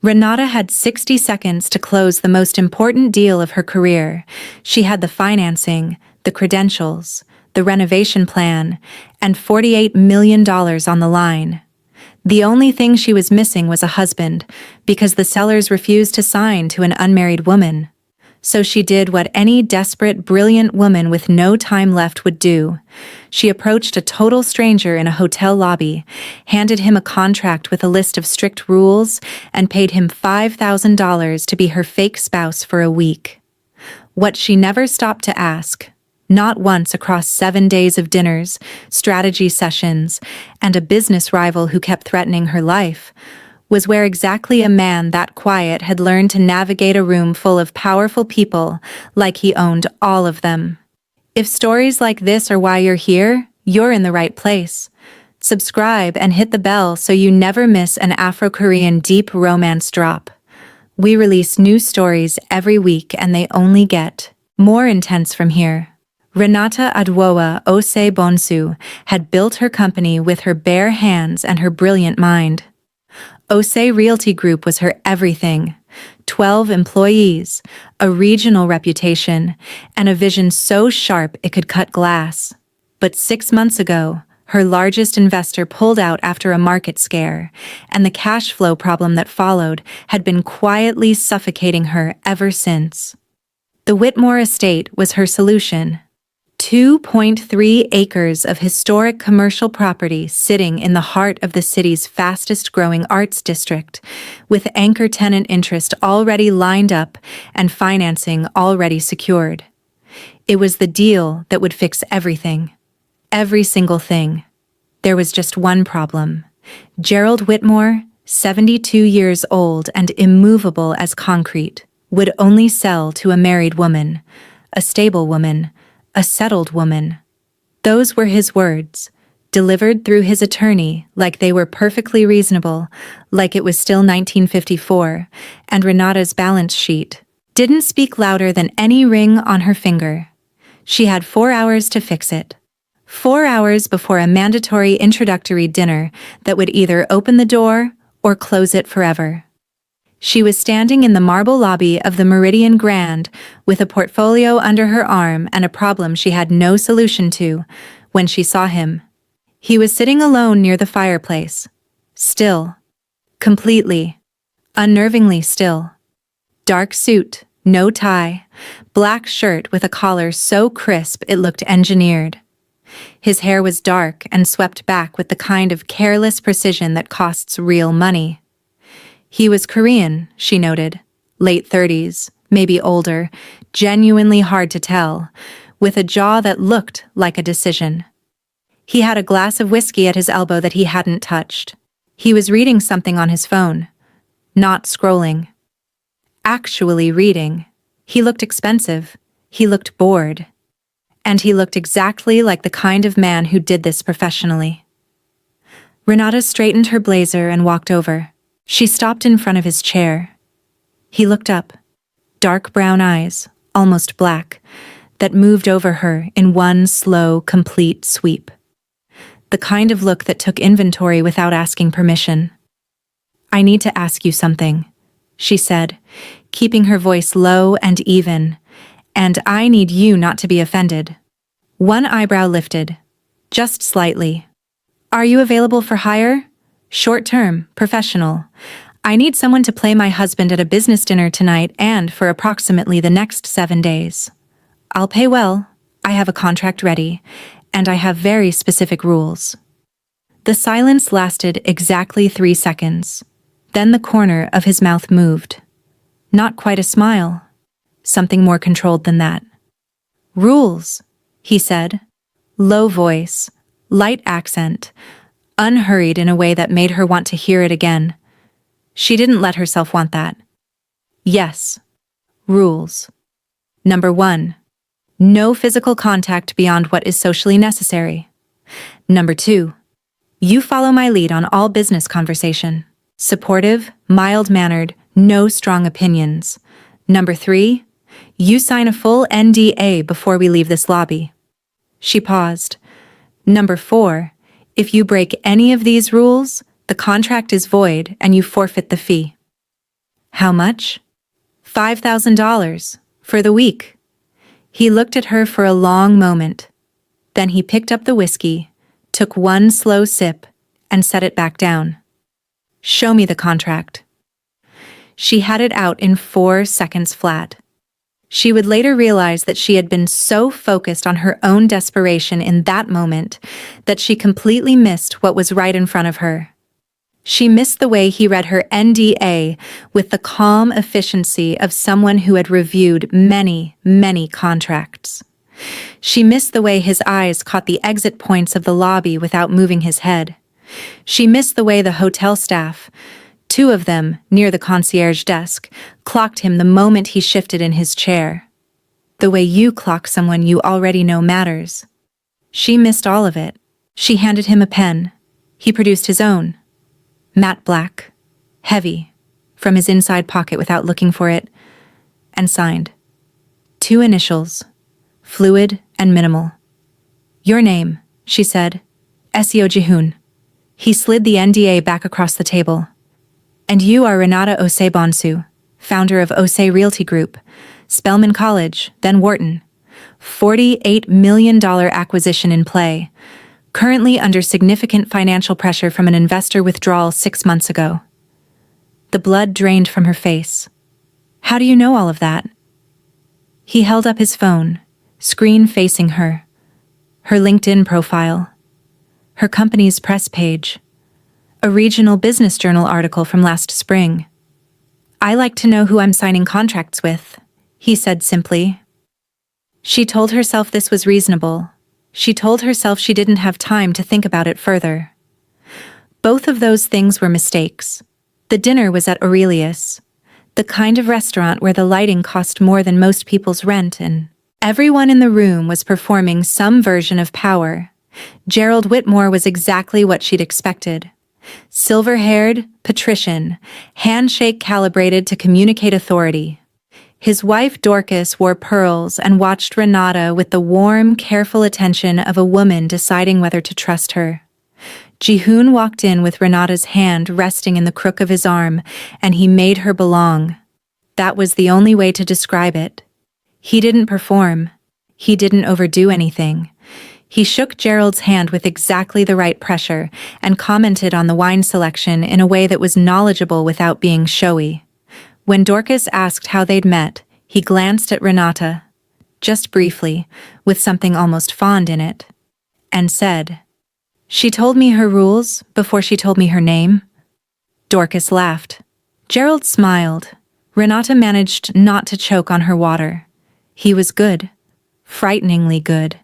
Renata had 60 seconds to close the most important deal of her career. She had the financing, the credentials, the renovation plan, and $48 million on the line. The only thing she was missing was a husband, because the sellers refused to sign to an unmarried woman. So she did what any desperate, brilliant woman with no time left would do. She approached a total stranger in a hotel lobby, handed him a contract with a list of strict rules, and paid him $5,000 to be her fake spouse for a week. What she never stopped to ask, not once across 7 days of dinners, strategy sessions, and a business rival who kept threatening her life, was where exactly a man that quiet had learned to navigate a room full of powerful people like he owned all of them. If stories like this are why you're here, you're in the right place. Subscribe and hit the bell so you never miss an Afro-Korean deep romance drop. We release new stories every week and they only get more intense from here. Renata Adwoa Ose Bonsu had built her company with her bare hands and her brilliant mind. Ose Realty Group was her everything. 12 employees, a regional reputation, and a vision so sharp it could cut glass. But 6 months ago, her largest investor pulled out after a market scare, and the cash flow problem that followed had been quietly suffocating her ever since. The Whitmore estate was her solution. 2.3 acres of historic commercial property sitting in the heart of the city's fastest-growing arts district, with anchor tenant interest already lined up and financing already secured. It was the deal that would fix everything. Every single thing. There was just one problem. Gerald Whitmore, 72 years old and immovable as concrete, would only sell to a married woman, a stable woman, a settled woman. Those were his words, delivered through his attorney like they were perfectly reasonable, like it was still 1954, and Renata's balance sheet didn't speak louder than any ring on her finger. She had 4 hours to fix it. 4 hours before a mandatory introductory dinner that would either open the door or close it forever. She was standing in the marble lobby of the Meridian Grand with a portfolio under her arm and a problem she had no solution to when she saw him. He was sitting alone near the fireplace. Still. Completely. Unnervingly still. Dark suit, no tie, black shirt with a collar so crisp it looked engineered. His hair was dark and swept back with the kind of careless precision that costs real money. He was Korean, she noted, late 30s, maybe older, genuinely hard to tell, with a jaw that looked like a decision. He had a glass of whiskey at his elbow that he hadn't touched. He was reading something on his phone. Not scrolling. Actually reading. He looked expensive. He looked bored. And he looked exactly like the kind of man who did this professionally. Renata straightened her blazer and walked over. She stopped in front of his chair. He looked up. Dark brown eyes, almost black, that moved over her in one slow, complete sweep. The kind of look that took inventory without asking permission. "I need to ask you something," she said, keeping her voice low and even, "and I need you not to be offended." One eyebrow lifted, just slightly. "Are you available for hire? Short-term, professional. I need someone to play my husband at a business dinner tonight and for approximately the next 7 days. I'll pay well, I have a contract ready, and I have very specific rules." The silence lasted exactly 3 seconds. Then the corner of his mouth moved. Not quite a smile. Something more controlled than that. "Rules," he said. Low voice, light accent, unhurried in a way that made her want to hear it again. She didn't let herself want that. "Yes. Rules. Number 1. No physical contact beyond what is socially necessary. Number 2. You follow my lead on all business conversation. Supportive, mild-mannered, no strong opinions. Number 3. You sign a full NDA before we leave this lobby." She paused. Number 4. If you break any of these rules, the contract is void and you forfeit the fee. How much? $5,000 for the week. He looked at her for a long moment. Then he picked up the whiskey, took one slow sip, and set it back down. Show me the contract. She had it out in 4 seconds flat. She would later realize that she had been so focused on her own desperation in that moment that she completely missed what was right in front of her. She missed the way he read her NDA with the calm efficiency of someone who had reviewed many, many contracts. She missed the way his eyes caught the exit points of the lobby without moving his head. She missed the way the hotel staff, 2 of them near the concierge desk, clocked him the moment he shifted in his chair. The way you clock someone you already know matters. She missed all of it. She handed him a pen. He produced his own. Matte black, heavy, from his inside pocket without looking for it, and signed. 2 initials, fluid and minimal. Your name, she said. Seo Jihoon. He slid the NDA back across the table. And you are Renata Osei Bonsu, founder of Osei Realty Group, Spelman College, then Wharton. $48 million acquisition in play, currently under significant financial pressure from an investor withdrawal 6 months ago. The blood drained from her face. How do you know all of that? He held up his phone, screen facing her. Her LinkedIn profile. Her company's press page. A regional business journal article from last spring. I like to know who I'm signing contracts with, he said simply. She told herself this was reasonable. She told herself she didn't have time to think about it further. Both of those things were mistakes. The dinner was at Aurelius, the kind of restaurant where the lighting cost more than most people's rent, and everyone in the room was performing some version of power. Gerald Whitmore was exactly what she'd expected. Silver-haired, patrician, handshake calibrated to communicate authority. His wife Dorcas wore pearls and watched Renata with the warm, careful attention of a woman deciding whether to trust her. Jihoon walked in with Renata's hand resting in the crook of his arm, and he made her belong. That was the only way to describe it. He didn't perform. He didn't overdo anything. He shook Gerald's hand with exactly the right pressure and commented on the wine selection in a way that was knowledgeable without being showy. When Dorcas asked how they'd met, he glanced at Renata, just briefly, with something almost fond in it, and said, "She told me her rules before she told me her name." Dorcas laughed. Gerald smiled. Renata managed not to choke on her water. He was good, frighteningly good,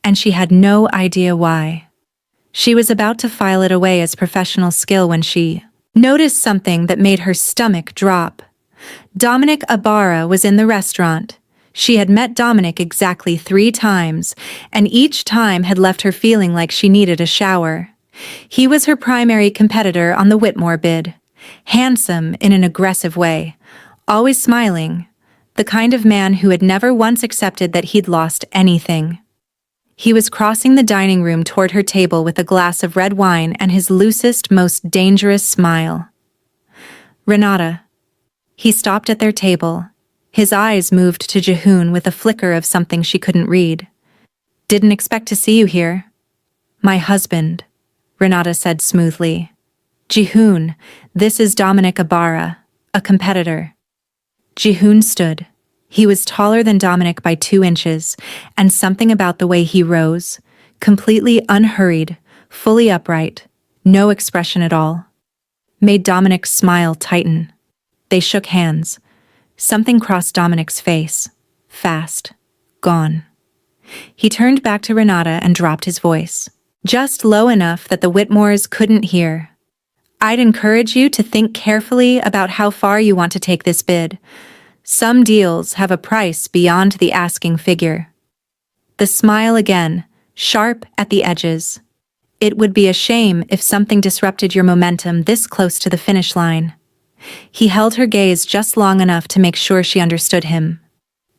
and she had no idea why. She was about to file it away as professional skill when she noticed something that made her stomach drop. Dominic Ibarra was in the restaurant. She had met Dominic exactly 3 times, and each time had left her feeling like she needed a shower. He was her primary competitor on the Whitmore bid. Handsome in an aggressive way, always smiling, the kind of man who had never once accepted that he'd lost anything. He was crossing the dining room toward her table with a glass of red wine and his loosest, most dangerous smile. "Renata." He stopped at their table. His eyes moved to Jihoon with a flicker of something she couldn't read. "Didn't expect to see you here." "My husband," Renata said smoothly. "Jihoon, this is Dominic Ibarra, a competitor." Jihoon stood. He was taller than Dominic by 2 inches, and something about the way he rose, completely unhurried, fully upright, no expression at all, made Dominic's smile tighten. They shook hands. Something crossed Dominic's face. Fast. Gone. He turned back to Renata and dropped his voice, just low enough that the Whitmores couldn't hear. "I'd encourage you to think carefully about how far you want to take this bid. Some deals have a price beyond the asking figure." The smile again, sharp at the edges. "It would be a shame if something disrupted your momentum this close to the finish line." He held her gaze just long enough to make sure she understood him.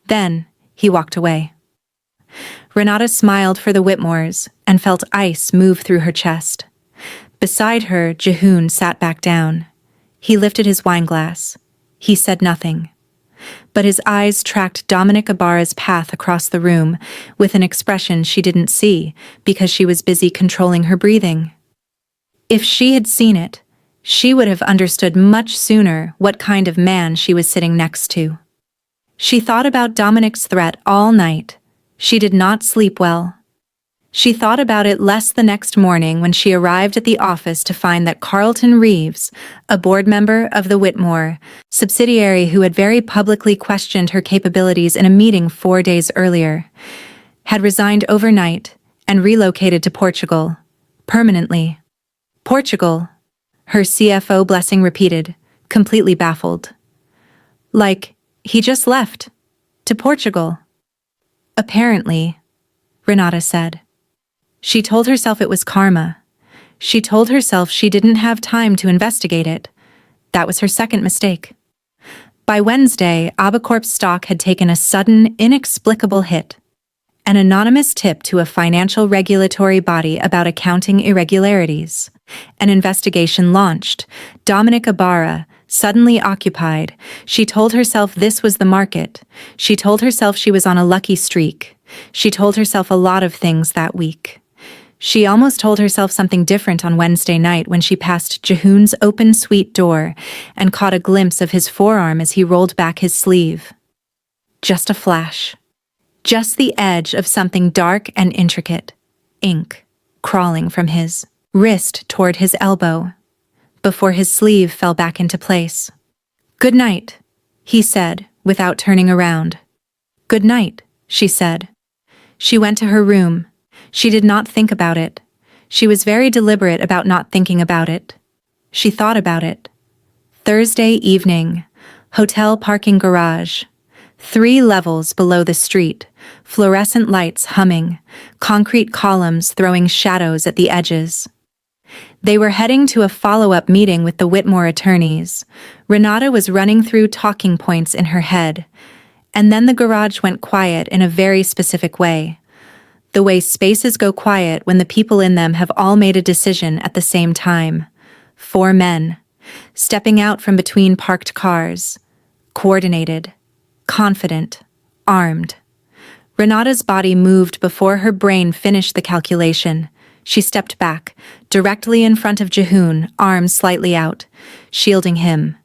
Then, he walked away. Renata smiled for the Whitmores and felt ice move through her chest. Beside her, Jihoon sat back down. He lifted his wineglass. He said nothing, but his eyes tracked Dominic Ibarra's path across the room with an expression she didn't see because she was busy controlling her breathing. If she had seen it, she would have understood much sooner what kind of man she was sitting next to. She thought about Dominic's threat all night. She did not sleep well. She thought about it less the next morning when she arrived at the office to find that Carlton Reeves, a board member of the Whitmore subsidiary who had very publicly questioned her capabilities in a meeting 4 days earlier, had resigned overnight and relocated to Portugal, permanently. Portugal, her CFO Blessing repeated, completely baffled. Like, he just left. To Portugal. Apparently, Renata said. She told herself it was karma. She told herself she didn't have time to investigate it. That was her second mistake. By Wednesday, Abacorp's stock had taken a sudden, inexplicable hit. An anonymous tip to a financial regulatory body about accounting irregularities. An investigation launched. Dominic Ibarra, suddenly occupied. She told herself this was the market. She told herself she was on a lucky streak. She told herself a lot of things that week. She almost told herself something different on Wednesday night when she passed Jehoon's open suite door and caught a glimpse of his forearm as he rolled back his sleeve. Just a flash. Just the edge of something dark and intricate. Ink crawling from his wrist toward his elbow, before his sleeve fell back into place. "Good night," he said, without turning around. "Good night," she said. She went to her room. She did not think about it. She was very deliberate about not thinking about it. She thought about it. Thursday evening, hotel parking garage. 3 levels below the street, fluorescent lights humming, concrete columns throwing shadows at the edges. They were heading to a follow-up meeting with the Whitmore attorneys. Renata was running through talking points in her head, and then the garage went quiet in a very specific way. The way spaces go quiet when the people in them have all made a decision at the same time. 4 men, stepping out from between parked cars, coordinated, confident, armed. Renata's body moved before her brain finished the calculation. She stepped back, directly in front of Jehoon, arms slightly out, shielding him.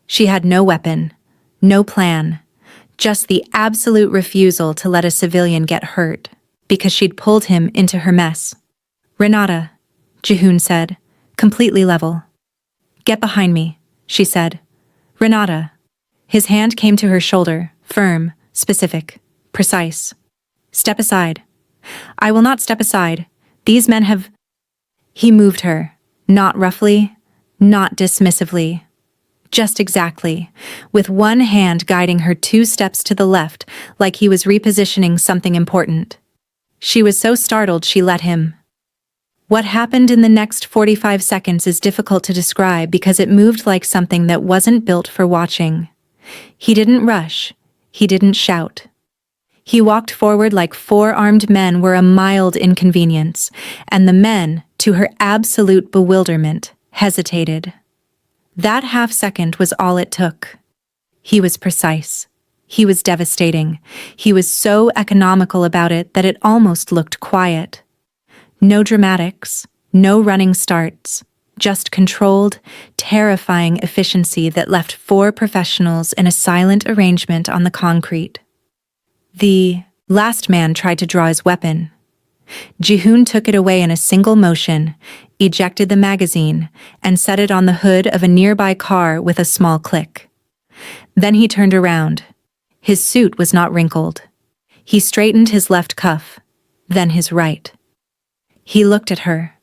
She had no weapon, no plan, just the absolute refusal to let a civilian get hurt, because she'd pulled him into her mess. "Renata," Jehoon said, completely level. "Get behind me," she said. "Renata." His hand came to her shoulder, firm, specific, precise. "Step aside." "I will not step aside. These men have—" He moved her, not roughly, not dismissively. Just exactly, with one hand guiding her 2 steps to the left, like he was repositioning something important. She was so startled she let him. What happened in the next 45 seconds is difficult to describe because it moved like something that wasn't built for watching. He didn't rush. He didn't shout. He walked forward like 4 armed men were a mild inconvenience, and the men, to her absolute bewilderment, hesitated. That half-second was all it took. He was precise. He was devastating. He was so economical about it that it almost looked quiet. No dramatics, no running starts, just controlled, terrifying efficiency that left 4 professionals in a silent arrangement on the concrete. The last man tried to draw his weapon. Jehoon took it away in a single motion, ejected the magazine, and set it on the hood of a nearby car with a small click. Then he turned around. His suit was not wrinkled. He straightened his left cuff, then his right. He looked at her.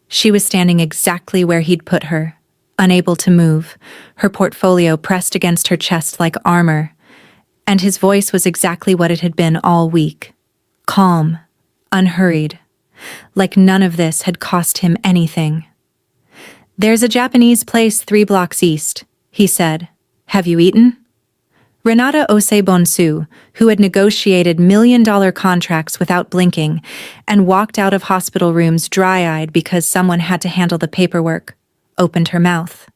She was standing exactly where he'd put her, unable to move, her portfolio pressed against her chest like armor, and his voice was exactly what it had been all week. Calm, unhurried, like none of this had cost him anything. "There's a Japanese place 3 blocks east," he said. "Have you eaten?" Renata Osei-Bonsu, who had negotiated million-dollar contracts without blinking and walked out of hospital rooms dry-eyed because someone had to handle the paperwork, opened her mouth.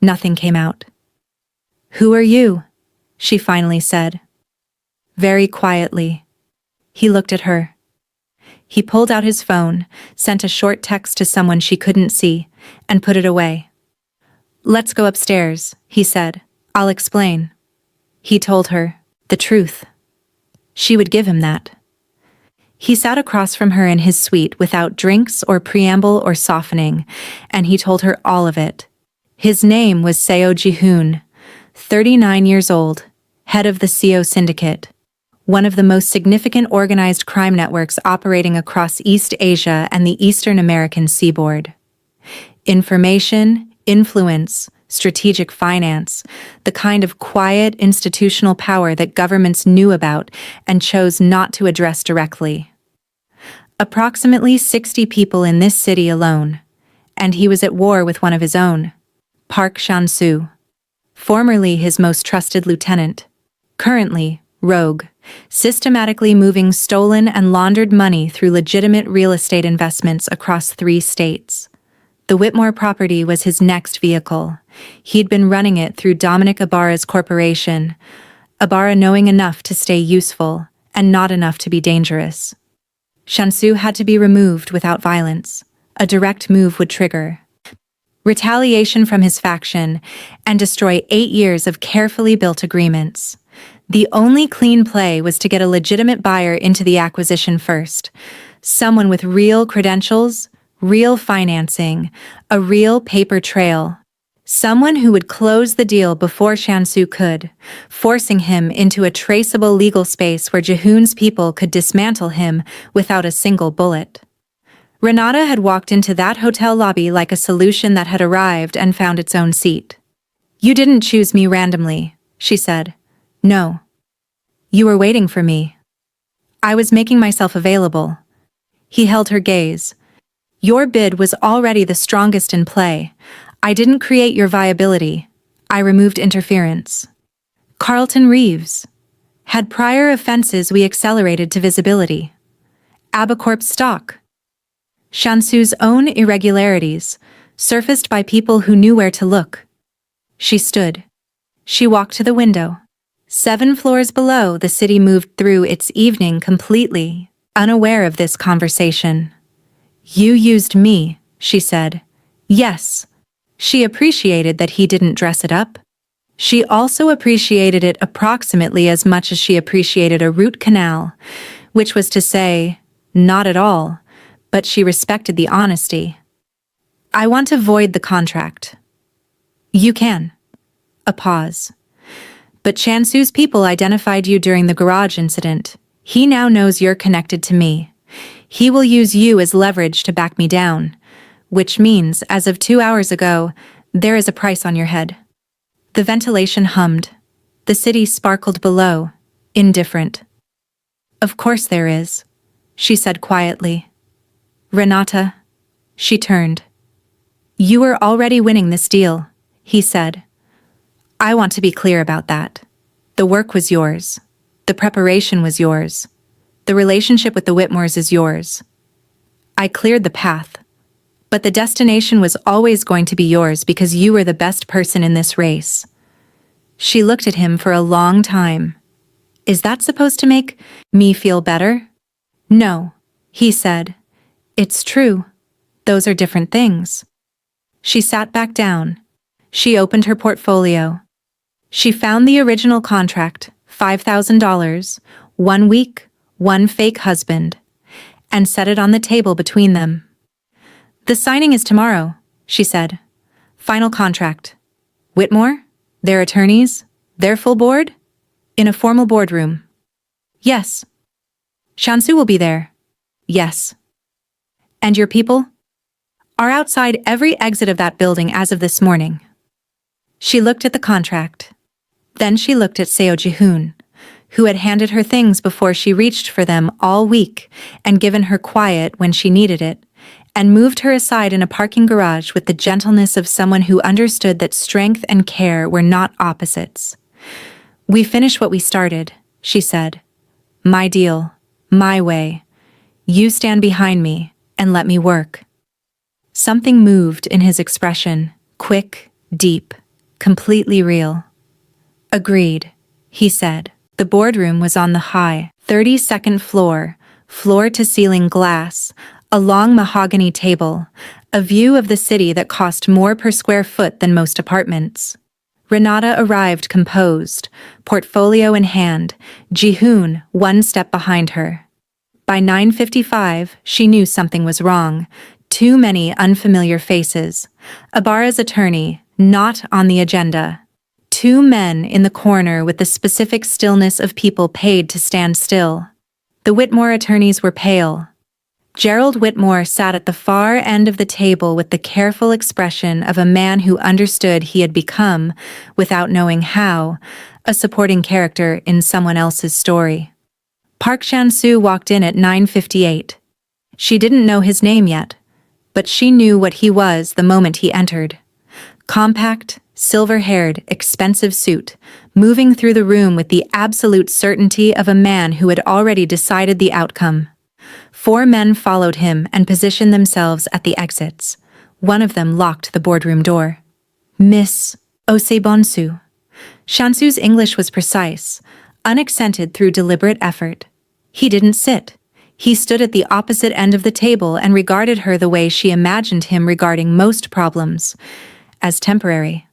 Nothing came out. "Who are you?" she finally said. Very quietly. He looked at her. He pulled out his phone, sent a short text to someone she couldn't see, and put it away. "Let's go upstairs," he said. "I'll explain." He told her the truth. She would give him that. He sat across from her in his suite without drinks or preamble or softening, and he told her all of it. His name was Seo Ji-hoon, 39 years old, head of the CO Syndicate, one of the most significant organized crime networks operating across East Asia and the Eastern American seaboard. Information, influence, strategic finance, the kind of quiet institutional power that governments knew about and chose not to address directly. Approximately 60 people in this city alone, and he was at war with one of his own, Park Chan-soo, formerly his most trusted lieutenant, currently rogue, systematically moving stolen and laundered money through legitimate real estate investments across 3 states. The Whitmore property was his next vehicle. He'd been running it through Dominic Ibarra's corporation, Ibarra knowing enough to stay useful and not enough to be dangerous. Chan-soo had to be removed without violence. A direct move would trigger retaliation from his faction and destroy 8 years of carefully built agreements. The only clean play was to get a legitimate buyer into the acquisition first, someone with real credentials, real financing, a real paper trail. Someone who would close the deal before Chan-soo could, forcing him into a traceable legal space where Ji-hoon's people could dismantle him without a single bullet. Renata had walked into that hotel lobby like a solution that had arrived and found its own seat. "You didn't choose me randomly," she said. "No. You were waiting for me. I was making myself available." He held her gaze. "Your bid was already the strongest in play. I didn't create your viability. I removed interference." Carlton Reeves. Had prior offenses we accelerated to visibility. Abacorp stock. Chan-soo's own irregularities, surfaced by people who knew where to look. She stood. She walked to the window. 7 floors below, the city moved through its evening completely, unaware of this conversation. "You used me," she said. Yes. She appreciated that he didn't dress it up. She also appreciated it approximately as much as she appreciated a root canal, which was to say, not at all, but she respected the honesty. "I want to void the contract." "You can." A pause. "But Chan-soo's people identified you during the garage incident. He now knows you're connected to me. He will use you as leverage to back me down, which means, as of 2 hours ago, there is a price on your head." The ventilation hummed. The city sparkled below, indifferent. "Of course there is," she said quietly. "Renata." She turned. "You were already winning this deal," he said. "I want to be clear about that. The work was yours. The preparation was yours. The relationship with the Whitmores is yours. I cleared the path. But the destination was always going to be yours because you were the best person in this race." She looked at him for a long time. "Is that supposed to make me feel better?" "No," he said. "It's true. Those are different things." She sat back down. She opened her portfolio. She found the original contract, $5,000, 1 week, 1 fake husband, and set it on the table between them. "The signing is tomorrow," she said. "Final contract. Whitmore? Their attorneys? Their full board? In a formal boardroom?" "Yes." "Chan-soo will be there?" "Yes." "And your people?" "Are outside every exit of that building as of this morning." She looked at the contract. Then she looked at Seo Ji-hoon, who had handed her things before she reached for them all week and given her quiet when she needed it, and moved her aside in a parking garage with the gentleness of someone who understood that strength and care were not opposites. "We finish what we started," she said. "My deal, my way. You stand behind me and let me work." Something moved in his expression, quick, deep, completely real. Agreed, he said. The boardroom was on the high, 32nd floor, floor-to-ceiling glass, a long mahogany table, a view of the city that cost more per square foot than most apartments. Renata arrived composed, portfolio in hand, Ji-hoon one step behind her. By 9:55, she knew something was wrong. Too many unfamiliar faces. Ibarra's attorney, not on the agenda. Two men in the corner with the specific stillness of people paid to stand still. The Whitmore attorneys were pale. Gerald Whitmore sat at the far end of the table with the careful expression of a man who understood he had become, without knowing how, a supporting character in someone else's story. Park Chan-soo walked in at 9:58. She didn't know his name yet, but she knew what he was the moment he entered. Compact, silver-haired, expensive suit, moving through the room with the absolute certainty of a man who had already decided the outcome. 4 men followed him and positioned themselves at the exits. One of them locked the boardroom door. Miss Osebonsu. Shansu's English was precise, unaccented through deliberate effort. He didn't sit. He stood at the opposite end of the table and regarded her the way she imagined him regarding most problems, as temporary.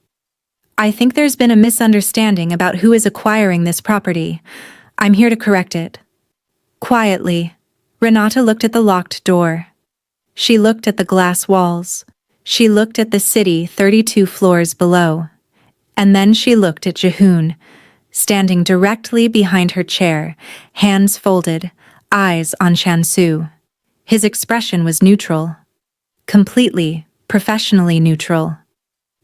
I think there's been a misunderstanding about who is acquiring this property. I'm here to correct it. Quietly, Renata looked at the locked door. She looked at the glass walls. She looked at the city 32 floors below. And then she looked at Ji-hoon, standing directly behind her chair, hands folded, eyes on Chan-soo. His expression was neutral. Completely, professionally neutral.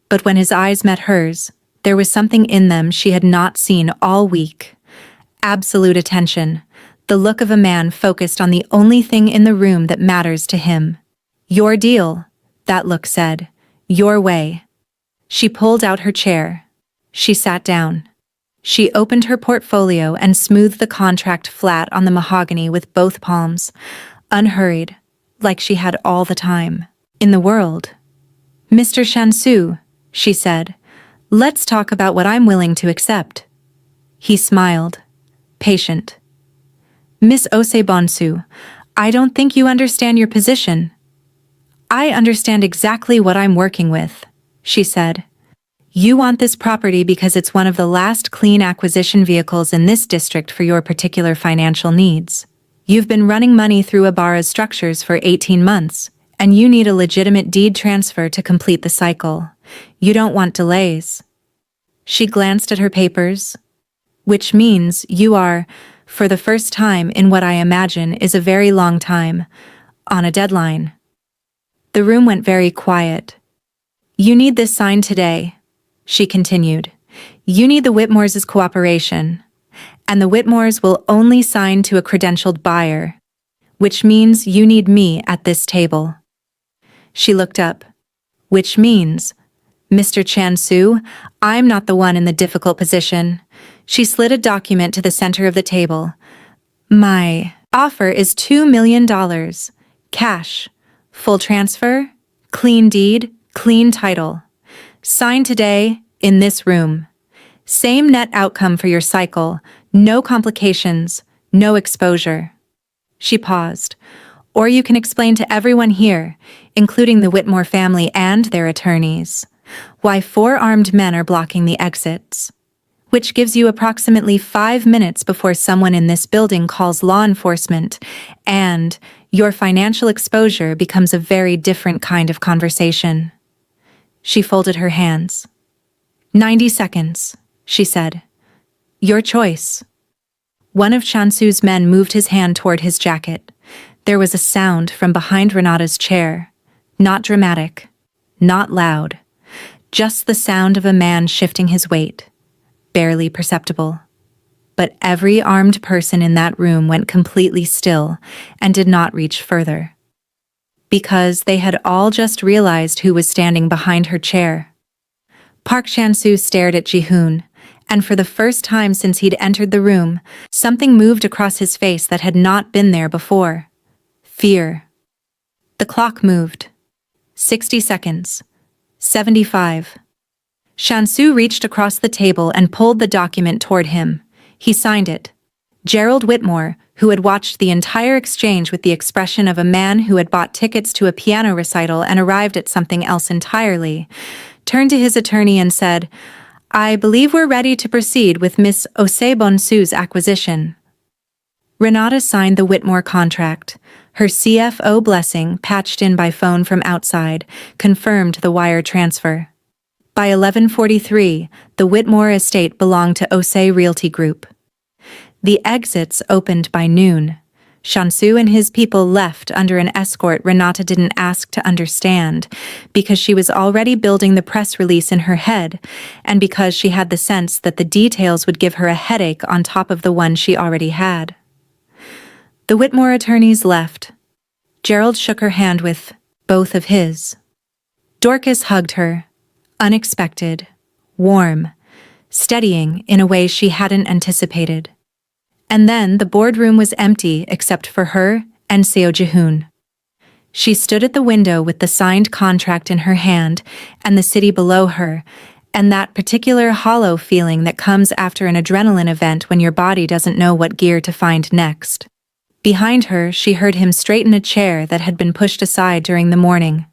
But when his eyes met hers, there was something in them she had not seen all week. Absolute attention, the look of a man focused on the only thing in the room that matters to him. Your deal, that look said. Your way. She pulled out her chair. She sat down. She opened her portfolio and smoothed the contract flat on the mahogany with both palms, unhurried, like she had all the time in the world. Mr. Chan-soo, she said, let's talk about what I'm willing to accept. He smiled, patient. Miss Osebonsu, I don't think you understand your position. I understand exactly what I'm working with, she said. You want this property because it's one of the last clean acquisition vehicles in this district for your particular financial needs. You've been running money through Ibarra's structures for 18 months, and you need a legitimate deed transfer to complete the cycle. You don't want delays. She glanced at her papers. Which means you are, for the first time in what I imagine is a very long time, on a deadline. The room went very quiet. You need this signed today, she continued. You need the Whitmores' cooperation, and the Whitmores will only sign to a credentialed buyer, which means you need me at this table. She looked up. Which means, Mr. Chan-soo, I'm not the one in the difficult position. She slid a document to the center of the table. My offer is $2 million. Cash. Full transfer. Clean deed. Clean title. Sign today, in this room. Same net outcome for your cycle. No complications. No exposure. She paused. Or you can explain to everyone here, including the Whitmore family and their attorneys, why 4 armed men are blocking the exits. Which gives you approximately 5 minutes before someone in this building calls law enforcement, and your financial exposure becomes a very different kind of conversation. She folded her hands. 90 seconds, she said. Your choice. One of Chan-soo's men moved his hand toward his jacket. There was a sound from behind Renata's chair. Not dramatic, not loud. Just the sound of a man shifting his weight. Barely perceptible. But every armed person in that room went completely still and did not reach further. Because they had all just realized who was standing behind her chair. Park Chan-soo stared at Ji-hoon, and for the first time since he'd entered the room, something moved across his face that had not been there before. Fear. The clock moved. 60 seconds. 75. Shansu reached across the table and pulled the document toward him. He signed it. Gerald Whitmore, who had watched the entire exchange with the expression of a man who had bought tickets to a piano recital and arrived at something else entirely, turned to his attorney and said, "I believe we're ready to proceed with Miss Osebonsu's acquisition." Renata signed the Whitmore contract. Her CFO blessing, patched in by phone from outside, confirmed the wire transfer. By 11:43, the Whitmore estate belonged to Osei Realty Group. The exits opened by noon. Shansu and his people left under an escort Renata didn't ask to understand, because she was already building the press release in her head, and because she had the sense that the details would give her a headache on top of the one she already had. The Whitmore attorneys left. Gerald shook her hand with both of his. Dorcas hugged her. Unexpected, warm, steadying in a way she hadn't anticipated. And then the boardroom was empty except for her and Seo Ji-hoon. She stood at the window with the signed contract in her hand and the city below her, and that particular hollow feeling that comes after an adrenaline event when your body doesn't know what gear to find next. Behind her, she heard him straighten a chair that had been pushed aside during the morning.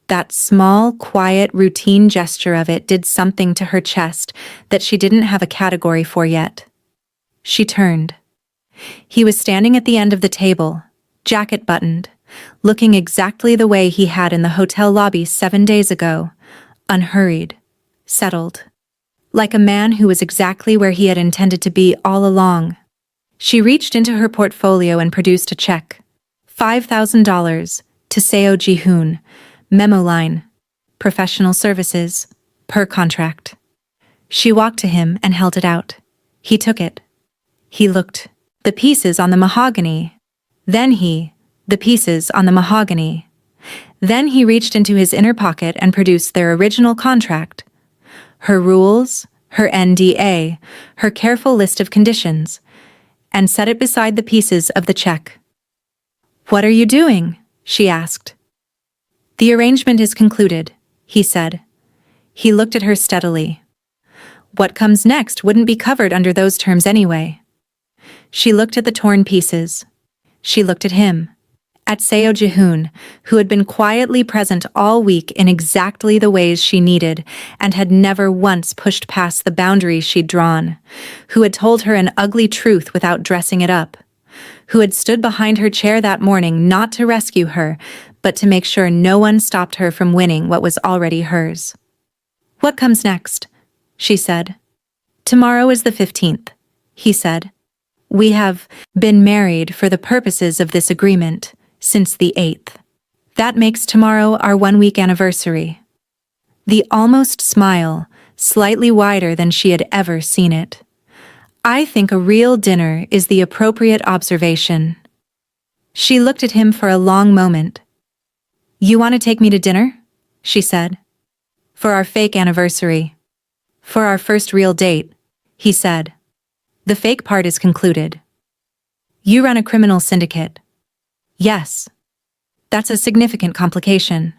That small, quiet, routine gesture of it did something to her chest that she didn't have a category for yet. She turned. He was standing at the end of the table, jacket buttoned, looking exactly the way he had in the hotel lobby 7 days ago, unhurried, settled. Like a man who was exactly where he had intended to be all along. She reached into her portfolio and produced a check. $5,000 to Seo Ji-hoon, memo line, professional services, per contract. She walked to him and held it out. He took it. He looked. The pieces on the mahogany. Then the pieces on the mahogany. Then he reached into his inner pocket and produced their original contract. Her rules, her NDA, her careful list of conditions, and set it beside the pieces of the check. "What are you doing?" she asked. "The arrangement is concluded," he said. He looked at her steadily. "What comes next wouldn't be covered under those terms anyway." She looked at the torn pieces. She looked at him. At Seo Ji-hoon, who had been quietly present all week in exactly the ways she needed and had never once pushed past the boundaries she'd drawn, who had told her an ugly truth without dressing it up, who had stood behind her chair that morning not to rescue her, but to make sure no one stopped her from winning what was already hers. "What comes next?" she said. "Tomorrow is the 15th, he said. "We have been married for the purposes of this agreement since the 8th. That makes tomorrow our 1-week anniversary." The almost smile, slightly wider than she had ever seen it. "I think a real dinner is the appropriate observation." She looked at him for a long moment. "You want to take me to dinner?" she said. "For our fake anniversary. For our first real date," he said. "The fake part is concluded." "You run a criminal syndicate." "Yes." "That's a significant complication."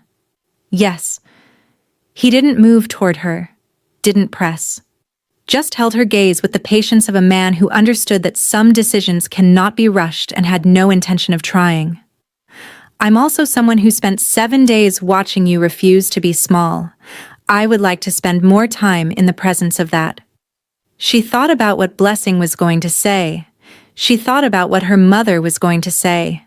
"Yes." He didn't move toward her, didn't press. Just held her gaze with the patience of a man who understood that some decisions cannot be rushed and had no intention of trying. "I'm also someone who spent 7 days watching you refuse to be small. I would like to spend more time in the presence of that." She thought about what Blessing was going to say. She thought about what her mother was going to say.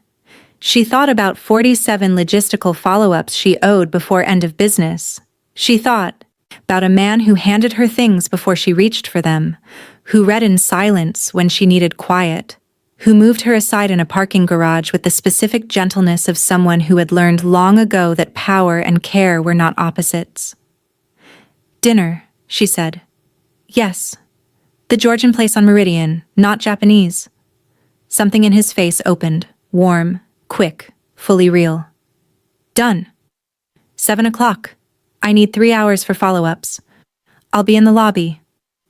She thought about 47 logistical follow-ups she owed before end of business. She thought about a man who handed her things before she reached for them, who read in silence when she needed quiet, who moved her aside in a parking garage with the specific gentleness of someone who had learned long ago that power and care were not opposites. "Dinner," she said. "Yes. The Georgian place on Meridian, not Japanese." Something in his face opened, warm, quick, fully real. "Done. 7 o'clock. I need 3 hours for follow-ups. I'll be in the lobby."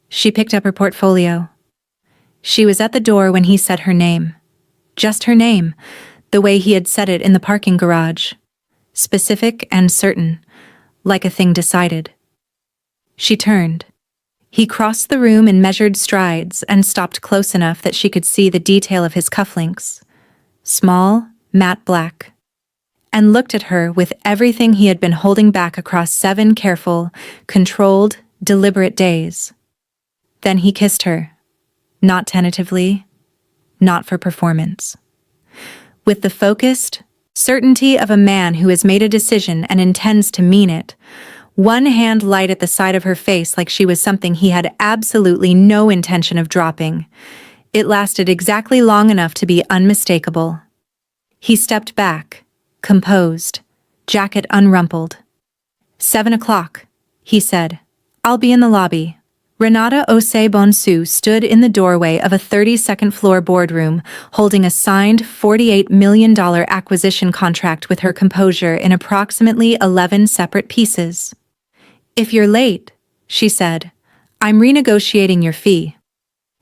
She picked up her portfolio. She was at the door when he said her name. Just her name, the way he had said it in the parking garage. Specific and certain, like a thing decided. She turned. He crossed the room in measured strides and stopped close enough that she could see the detail of his cufflinks. Small, matte black. And looked at her with everything he had been holding back across 7 careful, controlled, deliberate days. Then he kissed her. Not tentatively, not for performance. With the focused certainty of a man who has made a decision and intends to mean it, one hand light at the side of her face like she was something he had absolutely no intention of dropping. It lasted exactly long enough to be unmistakable. He stepped back, composed, jacket unrumpled. 7 o'clock, he said. I'll be in the lobby. Renata Bonsu stood in the doorway of a 32nd floor boardroom, holding a signed $48 million acquisition contract with her composure in approximately 11 separate pieces. If you're late, she said, I'm renegotiating your fee.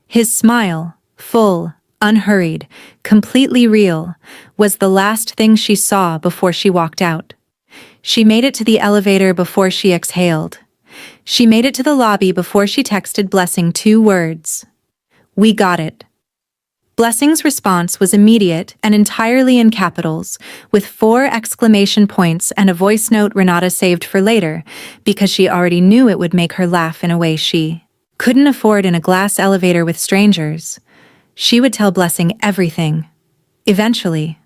His smile, full, unhurried, completely real, was the last thing she saw before she walked out. She made it to the elevator before she exhaled. She made it to the lobby before she texted Blessing 2 words. We got it. Blessing's response was immediate and entirely in capitals, with 4 exclamation points and a voice note Renata saved for later, because she already knew it would make her laugh in a way she couldn't afford in a glass elevator with strangers. She would tell Blessing everything. Eventually.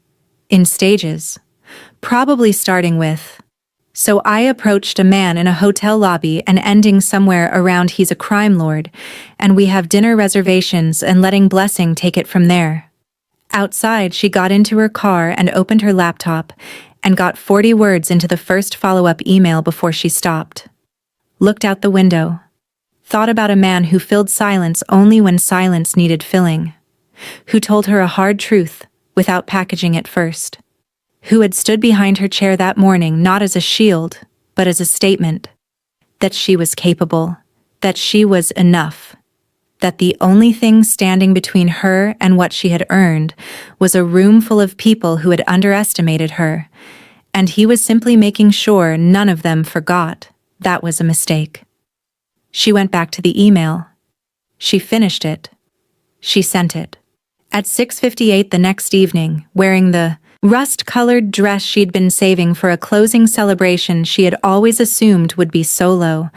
In stages. Probably starting with, so I approached a man in a hotel lobby and ending somewhere around he's a crime lord, and we have dinner reservations and letting Blessing take it from there. Outside, she got into her car and opened her laptop and got 40 words into the first follow-up email before she stopped. Looked out the window. Thought about a man who filled silence only when silence needed filling. Who told her a hard truth without packaging it first. Who had stood behind her chair that morning not as a shield, but as a statement. That she was capable, that she was enough. That the only thing standing between her and what she had earned was a room full of people who had underestimated her, and he was simply making sure none of them forgot that was a mistake. She went back to the email. She finished it. She sent it. At 6:58 the next evening, wearing the rust-colored dress she'd been saving for a closing celebration she had always assumed would be solo,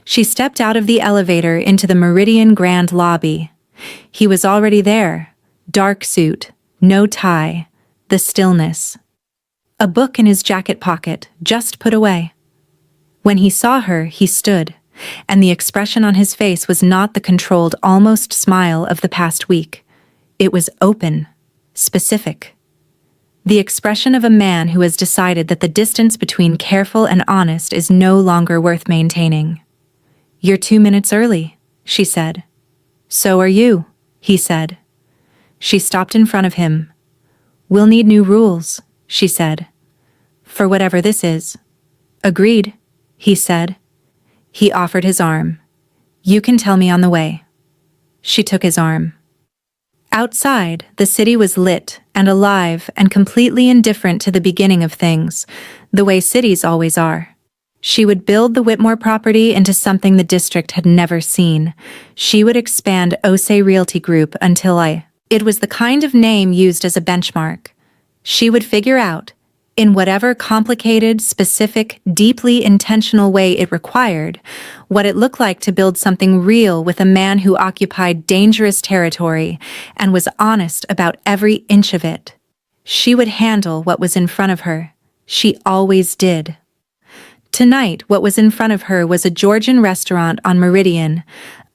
she stepped out of the elevator into the Meridian Grand lobby. He was already there. Dark suit, no tie, the stillness. A book in his jacket pocket, just put away. When he saw her, he stood, and the expression on his face was not the controlled, almost smile of the past week. It was open, specific. The expression of a man who has decided that the distance between careful and honest is no longer worth maintaining. You're 2 minutes early, she said. So are you, he said. She stopped in front of him. We'll need new rules, she said. For whatever this is. Agreed, he said. He offered his arm. You can tell me on the way. She took his arm. Outside, the city was lit and alive and completely indifferent to the beginning of things, the way cities always are. She would build the Whitmore property into something the district had never seen. She would expand Osei Realty Group until it was the kind of name used as a benchmark. She would figure out, in whatever complicated, specific, deeply intentional way it required, what it looked like to build something real with a man who occupied dangerous territory and was honest about every inch of it. She would handle what was in front of her. She always did. Tonight, what was in front of her was a Georgian restaurant on Meridian,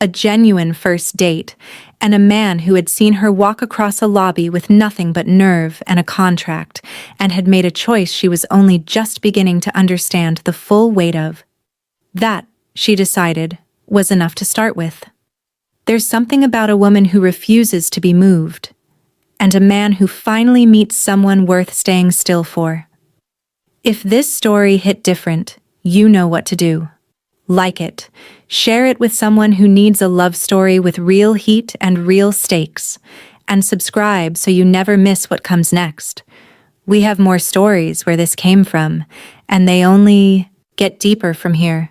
a genuine first date, and a man who had seen her walk across a lobby with nothing but nerve and a contract, and had made a choice she was only just beginning to understand the full weight of. That, she decided, was enough to start with. There's something about a woman who refuses to be moved, and a man who finally meets someone worth staying still for. If this story hit different, you know what to do. Like it. Share it with someone who needs a love story with real heat and real stakes. And subscribe so you never miss what comes next. We have more stories where this came from, and they only get deeper from here.